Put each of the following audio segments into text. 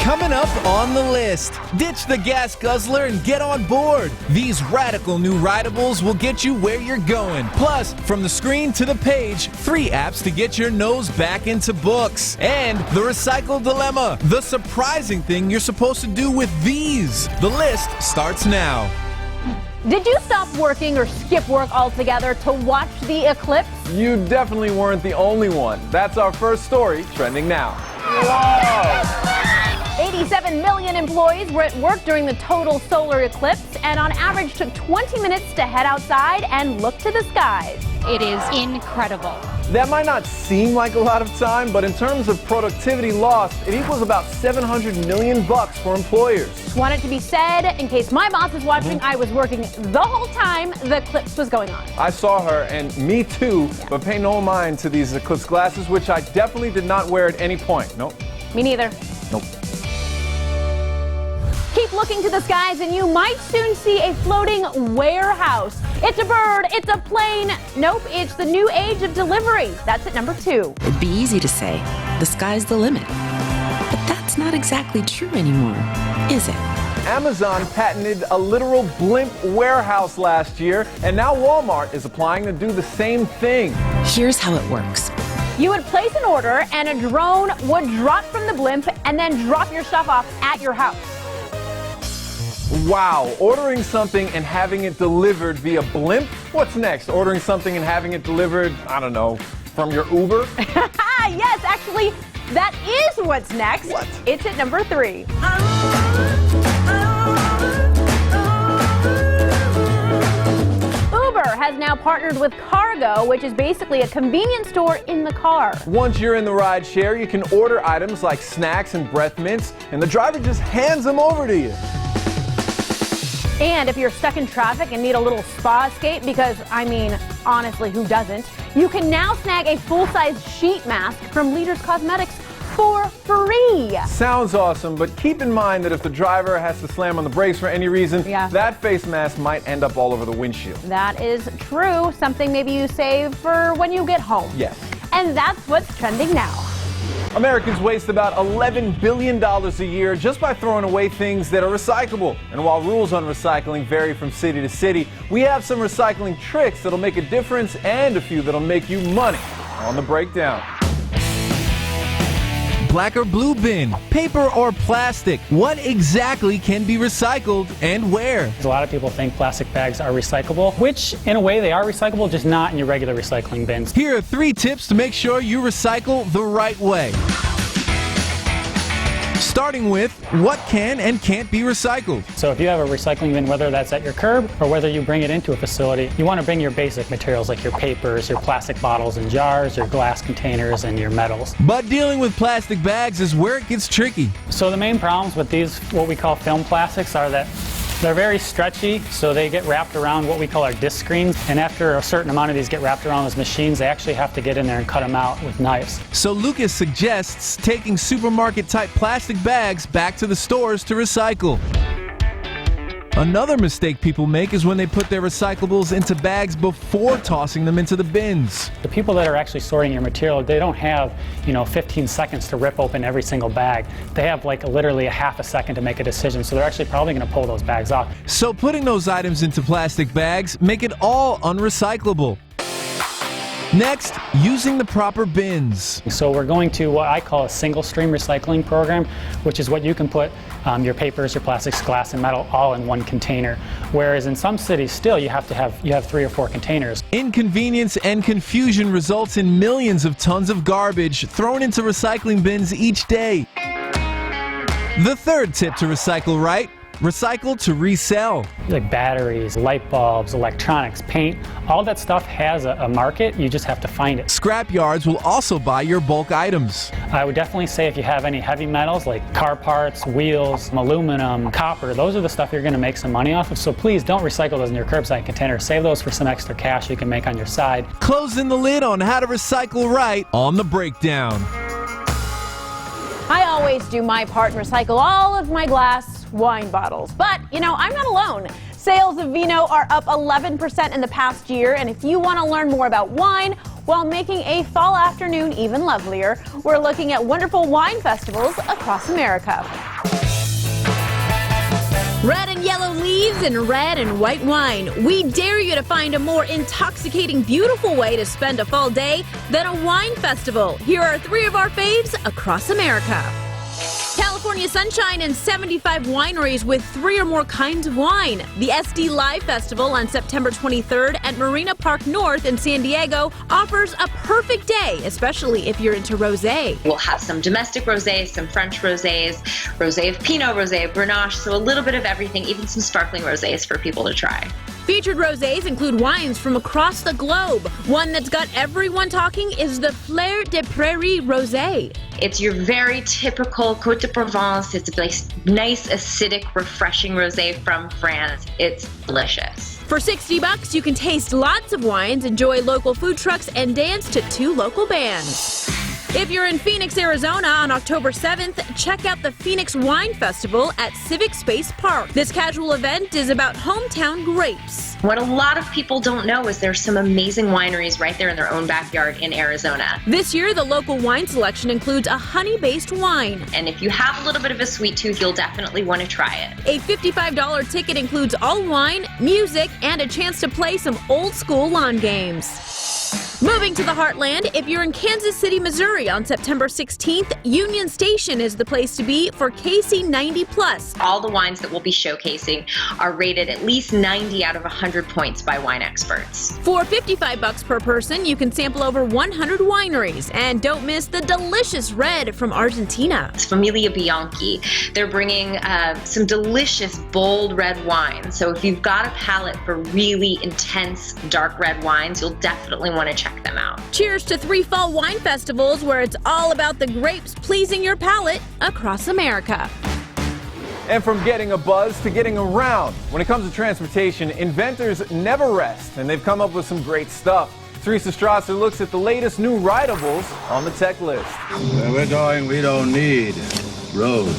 Coming up on the list, ditch the gas guzzler and get on board. These radical new Rideables will get you where you're going. Plus, from the screen to the page, 3 apps to get your nose back into books. And the recycle dilemma, the surprising thing you're supposed to do with these. The list starts now. Did you stop working or skip work altogether to watch the eclipse? You definitely weren't the only one. That's our first story, trending now. Whoa! 87 million employees were at work during the total solar eclipse and on average took 20 minutes to head outside and look to the skies. It is incredible. That might not seem like a lot of time, but in terms of productivity lost, it equals about $700 million for employers. Just want it to be said, in case my boss is watching, I was working the whole time the eclipse was going on. I saw her, and me too, but pay no mind to these eclipse glasses, which I definitely did not wear at any point. Nope. Me neither. Nope. Keep looking to the skies and you might soon see a floating warehouse. It's a bird, it's a plane. Nope, it's the new age of delivery. That's at number 2. It'd be easy to say, the sky's the limit. But that's not exactly true anymore, is it? Amazon patented a literal blimp warehouse last year, and now Walmart is applying to do the same thing. Here's how it works. You would place an order and a drone would drop from the blimp and then drop your stuff off at your house. Wow, ordering something and having it delivered via blimp? What's next? Ordering something and having it delivered, I don't know, from your Uber? Yes, actually, that is what's next. What? It's at number 3. Uber has now partnered with Cargo, which is basically a convenience store in the car. Once you're in the ride share, you can order items like snacks and breath mints, and the driver just hands them over to you. And if you're stuck in traffic and need a little spa escape, because, I mean, honestly, who doesn't? You can now snag a full-size sheet mask from Leaders Cosmetics for free. Sounds awesome, but keep in mind that if the driver has to slam on the brakes for any reason, that face mask might end up all over the windshield. That is true. Something maybe you save for when you get home. Yes. And that's what's trending now. Americans waste about $11 billion a year just by throwing away things that are recyclable. And while rules on recycling vary from city to city, we have some recycling tricks that'll make a difference and a few that'll make you money. On the breakdown. Black or blue bin, paper or plastic, what exactly can be recycled and where? A lot of people think plastic bags are recyclable, which in a way they are recyclable, just not in your regular recycling bins. Here are 3 tips to make sure you recycle the right way. Starting with what can and can't be recycled. So if you have a recycling bin, whether that's at your curb or whether you bring it into a facility, you want to bring your basic materials like your papers, your plastic bottles and jars, your glass containers, and your metals. But dealing with plastic bags is where it gets tricky. So the main problems with these, what we call film plastics, are that they're very stretchy, so they get wrapped around what we call our disc screens. And after a certain amount of these get wrapped around those machines, they actually have to get in there and cut them out with knives. So Lucas suggests taking supermarket-type plastic bags back to the stores to recycle. Another mistake people make is when they put their recyclables into bags before tossing them into the bins. The people that are actually sorting your material, they don't have, 15 seconds to rip open every single bag. They have literally a half a second to make a decision, so they're actually probably going to pull those bags off. So putting those items into plastic bags make it all unrecyclable. Next, using the proper bins. So we're going to what I call a single stream recycling program, which is what you can put your papers, your plastics, glass, and metal all in one container. Whereas in some cities still you have 3 or 4 containers. Inconvenience and confusion results in millions of tons of garbage thrown into recycling bins each day. The 3rd tip to recycle right: recycle to resell. Like batteries, light bulbs, electronics, paint, all that stuff has a market. You just have to find it. Scrap yards will also buy your bulk items. I would definitely say if you have any heavy metals like car parts, wheels, aluminum, copper, those are the stuff you're going to make some money off of. So please don't recycle those in your curbside container. Save those for some extra cash you can make on your side. Closing the lid on how to recycle right on the breakdown. I always do my part and recycle all of my glass wine bottles. But, I'm not alone. Sales of vino are up 11% in the past year, and if you want to learn more about wine while making a fall afternoon even lovelier, we're looking at wonderful wine festivals across America. Red and yellow leaves and red and white wine. We dare you to find a more intoxicating, beautiful way to spend a fall day than a wine festival. Here are 3 of our faves across America. California sunshine and 75 wineries with 3 or more kinds of wine. The SD Live Festival on September 23rd at Marina Park North in San Diego offers a perfect day, especially if you're into rosé. We'll have some domestic rosés, some French rosés, rosé of Pinot, rosé of Grenache, so a little bit of everything, even some sparkling rosés for people to try. Featured rosés include wines from across the globe. One that's got everyone talking is the Fleur de Prairie Rosé. It's your very typical Côte de Provence. It's a nice, acidic, refreshing rosé from France. It's delicious. For $60, you can taste lots of wines, enjoy local food trucks, and dance to 2 local bands. If you're in Phoenix, Arizona on October 7th, check out the Phoenix Wine Festival at Civic Space Park. This casual event is about hometown grapes. What a lot of people don't know is there's some amazing wineries right there in their own backyard in Arizona. This year, the local wine selection includes a honey-based wine. And if you have a little bit of a sweet tooth, you'll definitely want to try it. A $55 ticket includes all wine, music, and a chance to play some old-school lawn games. Moving to the heartland, if you're in Kansas City, Missouri on September 16th, Union Station is the place to be for KC 90+. All the wines that we'll be showcasing are rated at least 90 out of 100 points by wine experts. For $55 per person, you can sample over 100 wineries. And don't miss the delicious red from Argentina. It's Familia Bianchi. They're bringing some delicious, bold red wine. So if you've got a palate for really intense, dark red wines, you'll definitely want to check them out. Cheers to 3 fall wine festivals where it's all about the grapes pleasing your palate across America. And from getting a buzz to getting around, when it comes to transportation, inventors never rest, and they've come up with some great stuff. Teresa Strasser looks at the latest new rideables on the tech list. Where we're going, we don't need roads.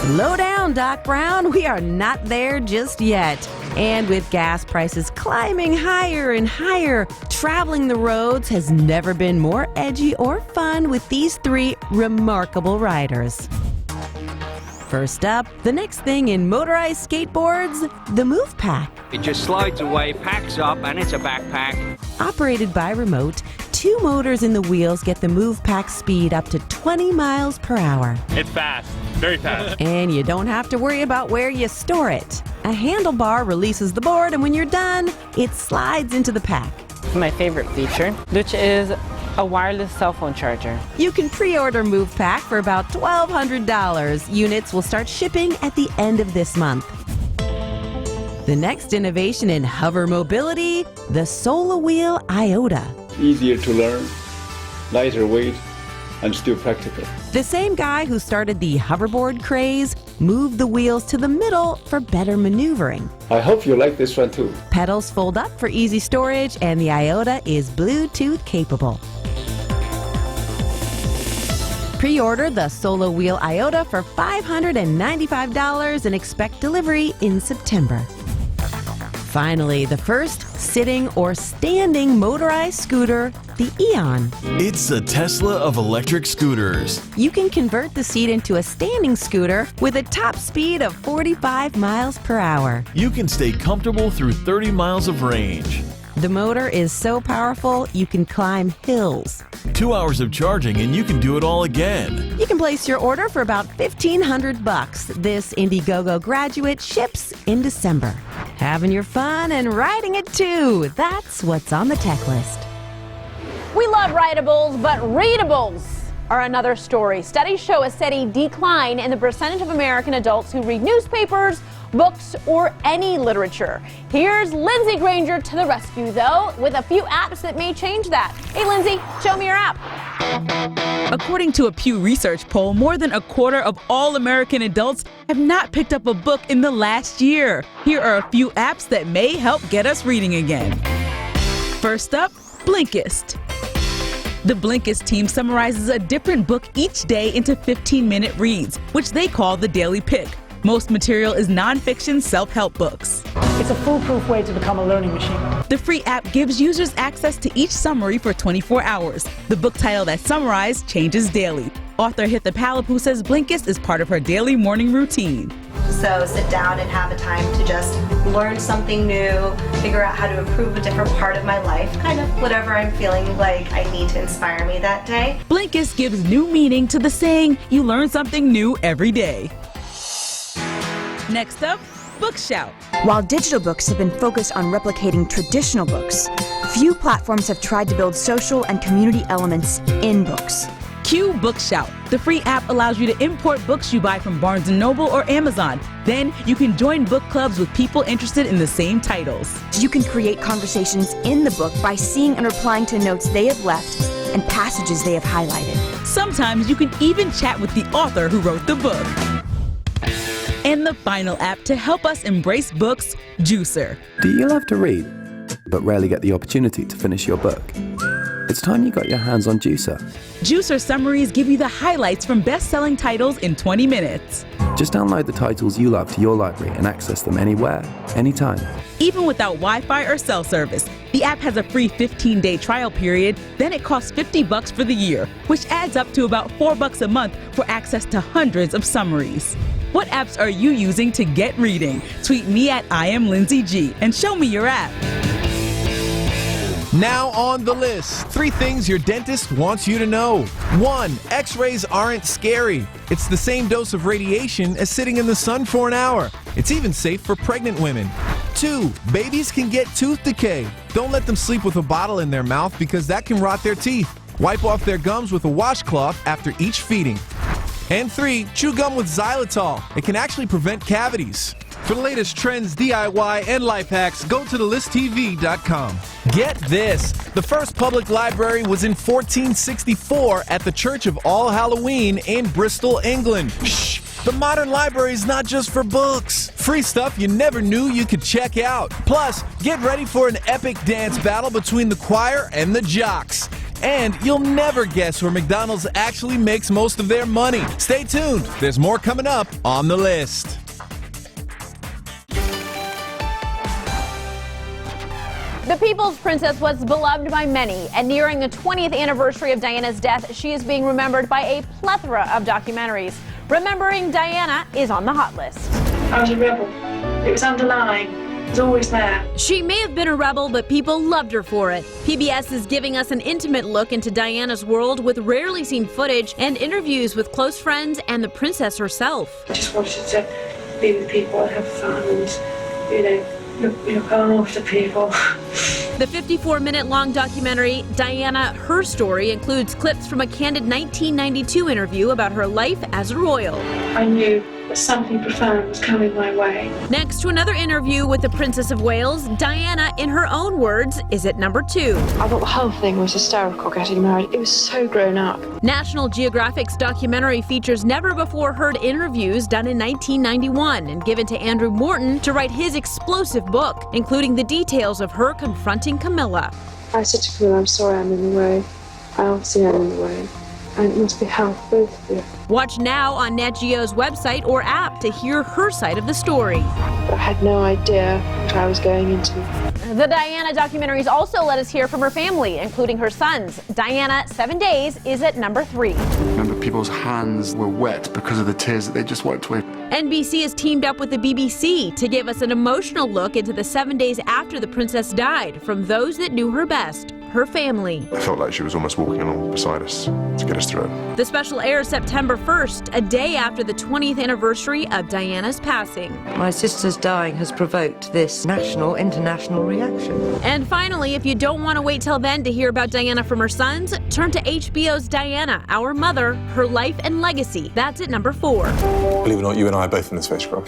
Slow down, Doc Brown. We are not there just yet. And with gas prices climbing higher and higher, traveling the roads has never been more edgy or fun with these 3 remarkable riders. First up, the next thing in motorized skateboards, the Move Pack. It just slides away, packs up, and it's a backpack. Operated by remote, 2 motors in the wheels get the Move Pack speed up to 20 miles per hour. It's fast, very fast. And you don't have to worry about where you store it. A handlebar releases the board, and when you're done, it slides into the pack. My favorite feature, which is a wireless cell phone charger. You can pre-order Move Pack for about $1,200. Units will start shipping at the end of this month. The next innovation in hover mobility, the Solar Wheel Iota. Easier to learn, lighter weight, and still practical. The same guy who started the hoverboard craze moved the wheels to the middle for better maneuvering. I hope you like this one too. Pedals fold up for easy storage, and the Iota is Bluetooth capable. Pre-order the Solo Wheel Iota for $595 and expect delivery in September. Finally, the first sitting or standing motorized scooter, the Eon. It's the Tesla of electric scooters. You can convert the seat into a standing scooter with a top speed of 45 miles per hour. You can stay comfortable through 30 miles of range. The motor is so powerful, you can climb hills. 2 hours of charging and you can do it all again. You can place your order for about $1,500. This Indiegogo graduate ships in December. Having your fun and riding it too. That's what's on the tech list. We love rideables, but readables are another story. Studies show a steady decline in the percentage of American adults who read newspapers, books, or any literature. Here's Lindsay Granger to the rescue, though, with a few apps that may change that. Hey, Lindsay, show me your app. According to a Pew Research poll, more than a quarter of all American adults have not picked up a book in the last year. Here are a few apps that may help get us reading again. First up, Blinkist. The Blinkist team summarizes a different book each day into 15-minute reads, which they call the Daily Pick. Most material is nonfiction self-help books. It's a foolproof way to become a learning machine. The free app gives users access to each summary for 24 hours. The book title that's summarized changes daily. Author Hitha Palapu says Blinkist is part of her daily morning routine. So sit down and have a time to just learn something new, figure out how to improve a different part of my life, kind of whatever I'm feeling like I need to inspire me that day. Blinkist gives new meaning to the saying, you learn something new every day. Next up, Bookshout. While digital books have been focused on replicating traditional books, few platforms have tried to build social and community elements in books. Cue Bookshout. The free app allows you to import books you buy from Barnes & Noble or Amazon. Then you can join book clubs with people interested in the same titles. You can create conversations in the book by seeing and replying to notes they have left and passages they have highlighted. Sometimes you can even chat with the author who wrote the book. And the final app to help us embrace books, Juicer. Do you love to read, but rarely get the opportunity to finish your book? It's time you got your hands on Juicer. Juicer summaries give you the highlights from best-selling titles in 20 minutes. Just download the titles you love to your library and access them anywhere, anytime. Even without Wi-Fi or cell service, the app has a free 15-day trial period, then it costs $50 for the year, which adds up to about $4 a month for access to hundreds of summaries. What apps are you using to get reading? Tweet me at @IamLindsayG and show me your app. Now on the list, 3 things your dentist wants you to know. 1. X-rays aren't scary. It's the same dose of radiation as sitting in the sun for an hour. It's even safe for pregnant women. 2. Babies can get tooth decay. Don't let them sleep with a bottle in their mouth because that can rot their teeth. Wipe off their gums with a washcloth after each feeding. And 3. Chew gum with xylitol. It can actually prevent cavities. For the latest trends, DIY, and life hacks, go to thelisttv.com. Get this! The first public library was in 1464 at the Church of All Halloween in Bristol, England. Shh! The modern library is not just for books. Free stuff you never knew you could check out. Plus, get ready for an epic dance battle between the choir and the jocks. And you'll never guess where McDonald's actually makes most of their money. Stay tuned. There's more coming up on the list. The People's Princess was beloved by many, and nearing the 20th anniversary of Diana's death, she is being remembered by a plethora of documentaries. Remembering Diana is on the hot list. I was a rebel. It was underlying. It was always there. She may have been a rebel, but people loved her for it. PBS is giving us an intimate look into Diana's world with rarely seen footage and interviews with close friends and the princess herself. I just wanted to be with people and have fun and, look after people. The 54-minute-long documentary, Diana, Her Story, includes clips from a candid 1992 interview about her life as a royal. I knew that something profound was coming my way. Next to another interview with the Princess of Wales, Diana, in her own words, is at number 2. I thought the whole thing was hysterical getting married. It was so grown up. National Geographic's documentary features never-before-heard interviews done in 1991 and given to Andrew Morton to write his explosive book, including the details of her confronting Camilla. I said to Camilla, I'm sorry I'm in the way. I obviously am in the way. And it must be hell for both of you. Watch now on Nat Geo's website or app to hear her side of the story. But I had no idea what I was going into. The Diana documentaries also let us hear from her family, including her sons. Diana, 7 Days, is at number 3. I remember people's hands were wet because of the tears that they just wiped away. NBC has teamed up with the BBC to give us an emotional look into the 7 days after the princess died from those that knew her best, her family. I felt like she was almost walking along beside us to get us through it. The special airs September 1st, a day after the 20th anniversary of Diana's passing. My sister's dying has provoked this national, international reaction. And finally, if you don't want to wait till then to hear about Diana from her sons, turn to HBO's Diana, Our Mother, Her Life and Legacy. That's at number 4. Believe it or not, you and I are both in this photograph.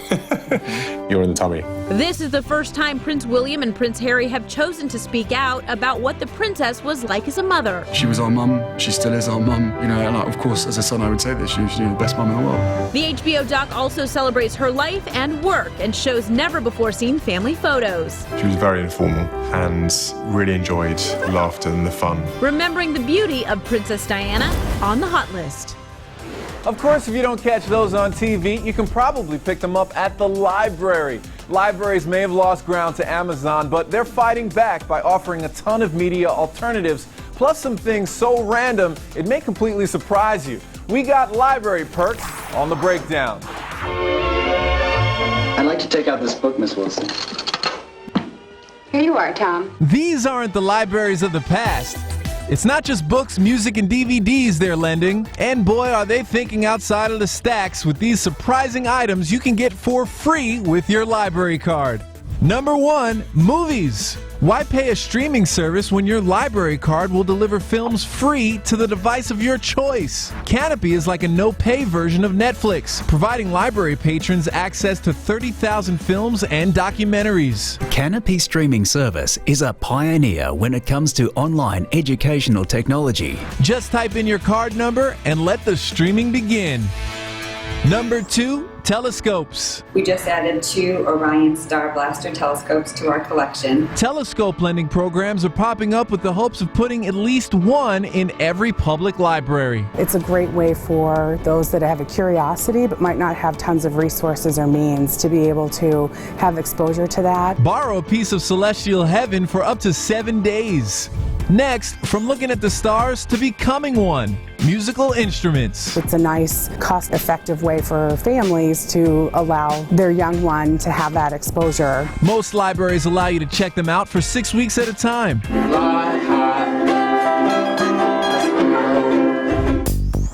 You're in the tummy. This is the first time Prince William and Prince Harry have chosen to speak out about what the princess was like as a mother. She was our mum. She still is our mum. And of course, as a son, I would say that she was the best mum in the world. The HBO doc also celebrates her life and work and shows never-before-seen family photos. She was very informal and really enjoyed the laughter and the fun. Remembering the beauty of Princess Diana on the hot list. Of course, if you don't catch those on TV, you can probably pick them up at the library. Libraries may have lost ground to Amazon, but they're fighting back by offering a ton of media alternatives, plus some things so random it may completely surprise you. we got library perks on the breakdown. I'd like to take out this book, Miss Wilson. Here you are, Tom. These aren't the libraries of the past. It's not just books, music, and DVDs they're lending. And boy, are they thinking outside of the stacks with these surprising items you can get for free with your library card. Number 1, movies. Why pay a streaming service when your library card will deliver films free to the device of your choice? Canopy is like a no-pay version of Netflix, providing library patrons access to 30,000 films and documentaries. Canopy streaming service is a pioneer when it comes to online educational technology. Just type in your card number and let the streaming begin. Number 2, telescopes. We just added 2 Orion Star Blaster telescopes to our collection. Telescope lending programs are popping up with the hopes of putting at least one in every public library. It's a great way for those that have a curiosity but might not have tons of resources or means to be able to have exposure to that. Borrow a piece of celestial heaven for up to 7 days. Next, from looking at the stars to becoming one, musical instruments. It's a nice, cost-effective way for families to allow their young one to have that exposure. Most libraries allow you to check them out for 6 weeks at a time.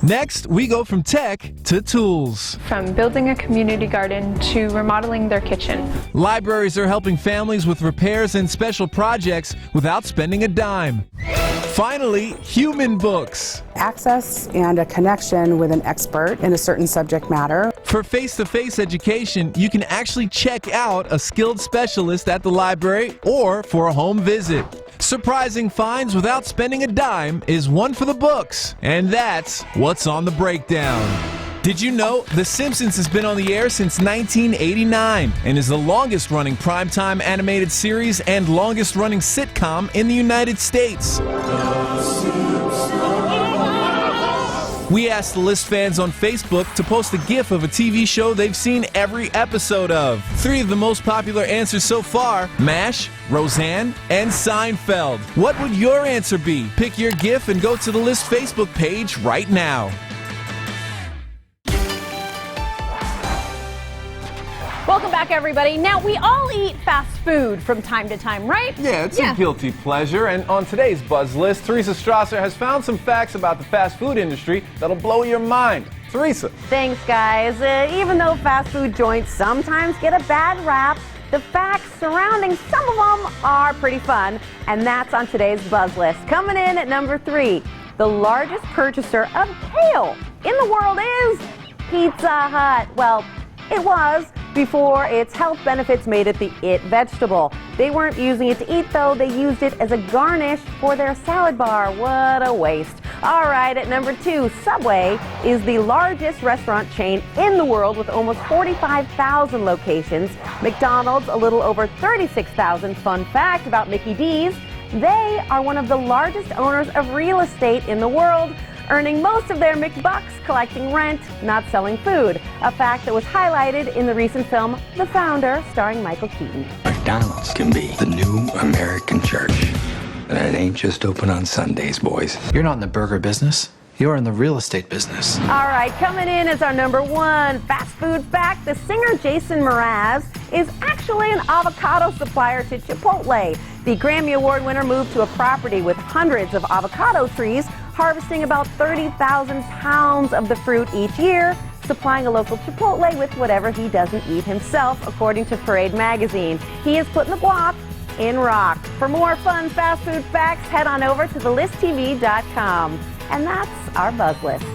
Next, we go from tech to tools. From building a community garden to remodeling their kitchen. Libraries are helping families with repairs and special projects without spending a dime. Finally, human books. Access and a connection with an expert in a certain subject matter. For face-to-face education, you can actually check out a skilled specialist at the library or for a home visit. Surprising finds without spending a dime is one for the books. And that's what's on the breakdown. Did you know The Simpsons has been on the air since 1989 and is the longest-running primetime animated series and longest-running sitcom in the United States? We asked the List fans on Facebook to post a GIF of a TV show they've seen every episode of. 3 of the most popular answers so far: MASH, Roseanne, and Seinfeld. What would your answer be? Pick your GIF and go to the List Facebook page right now. Welcome back, everybody. Now, we all eat fast food from time to time, right? Yeah, it's a guilty pleasure. And on today's Buzz List, Teresa Strasser has found some facts about the fast food industry that'll blow your mind. Teresa. Thanks, guys. Even though fast food joints sometimes get a bad rap, the facts surrounding some of them are pretty fun. And that's on today's Buzz List. Coming in at number 3, the largest purchaser of kale in the world is Pizza Hut. Well, it was before its health benefits made it the it vegetable. They weren't using it to eat, though. They used it as a garnish for their salad bar. What a waste. All right, at number 2, Subway is the largest restaurant chain in the world with almost 45,000 locations. McDonald's, a little over 36,000. Fun fact about Mickey D's, they are one of the largest owners of real estate in the world, earning most of their McBucks collecting rent, not selling food. A fact that was highlighted in the recent film The Founder, starring Michael Keaton. McDonald's can be the new American church. And it ain't just open on Sundays, boys. You're not in the burger business. You're in the real estate business. All right, coming in as our number 1 fast food fact, the singer Jason Mraz is actually an avocado supplier to Chipotle. The Grammy Award winner moved to a property with hundreds of avocado trees, harvesting about 30,000 pounds of the fruit each year, supplying a local Chipotle with whatever he doesn't eat himself, according to Parade magazine. He is putting the guac in rock. For more fun fast food facts, head on over to thelisttv.com. And that's our Buzz List.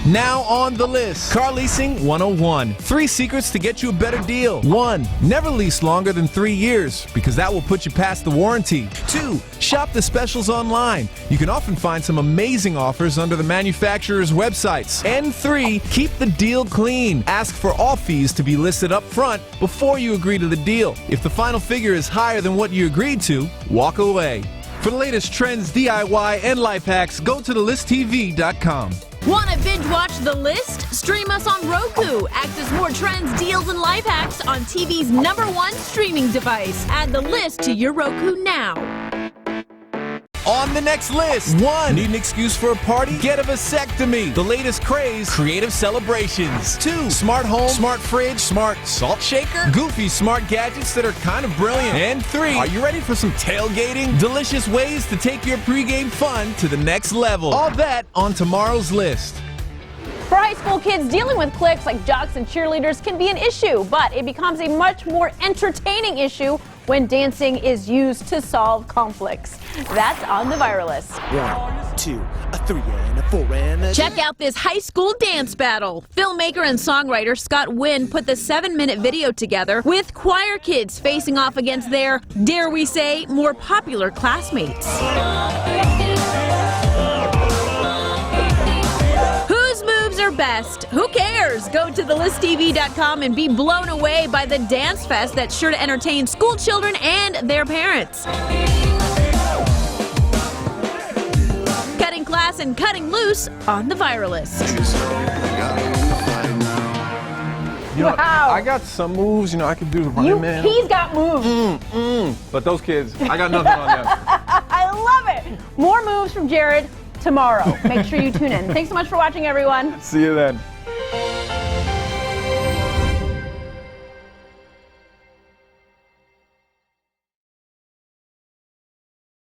Now on the list, car leasing 101. 3 secrets to get you a better deal. 1, never lease longer than 3 years because that will put you past the warranty. 2, shop the specials online. You can often find some amazing offers under the manufacturer's websites. And 3, keep the deal clean. Ask for all fees to be listed up front before you agree to the deal. If the final figure is higher than what you agreed to, walk away. For the latest trends, DIY, and life hacks, go to thelisttv.com. Want to binge watch The List? Stream us on Roku. Access more trends, deals, and life hacks on TV's #1 streaming device. Add The List to your Roku now. On the next list, 1. Need an excuse for a party? Get a vasectomy. The latest craze, creative celebrations. 2. Smart home, smart fridge, smart salt shaker. Goofy smart gadgets that are kind of brilliant. And 3. Are you ready for some tailgating? Delicious ways to take your pregame fun to the next level. All that on tomorrow's list. For high school kids, dealing with cliques like jocks and cheerleaders can be an issue, but it becomes a much more entertaining issue when dancing is used to solve conflicts. That's on the viral list. 1, 2, a 3, and a 4, and a... Check out this high school dance battle. Filmmaker and songwriter Scott Wynn put the 7-minute video together with choir kids facing off against their, dare we say, more popular classmates. Best. Who cares? Go to thelisttv.com and be blown away by the dance fest that's sure to entertain school children and their parents. Cutting class and cutting loose on the viral list. You know, I got some moves, I could do the running man. He's got moves. But those kids, I got nothing on them. I love it. More moves from Jared tomorrow. Make sure you tune in. Thanks so much for watching, everyone. See you then.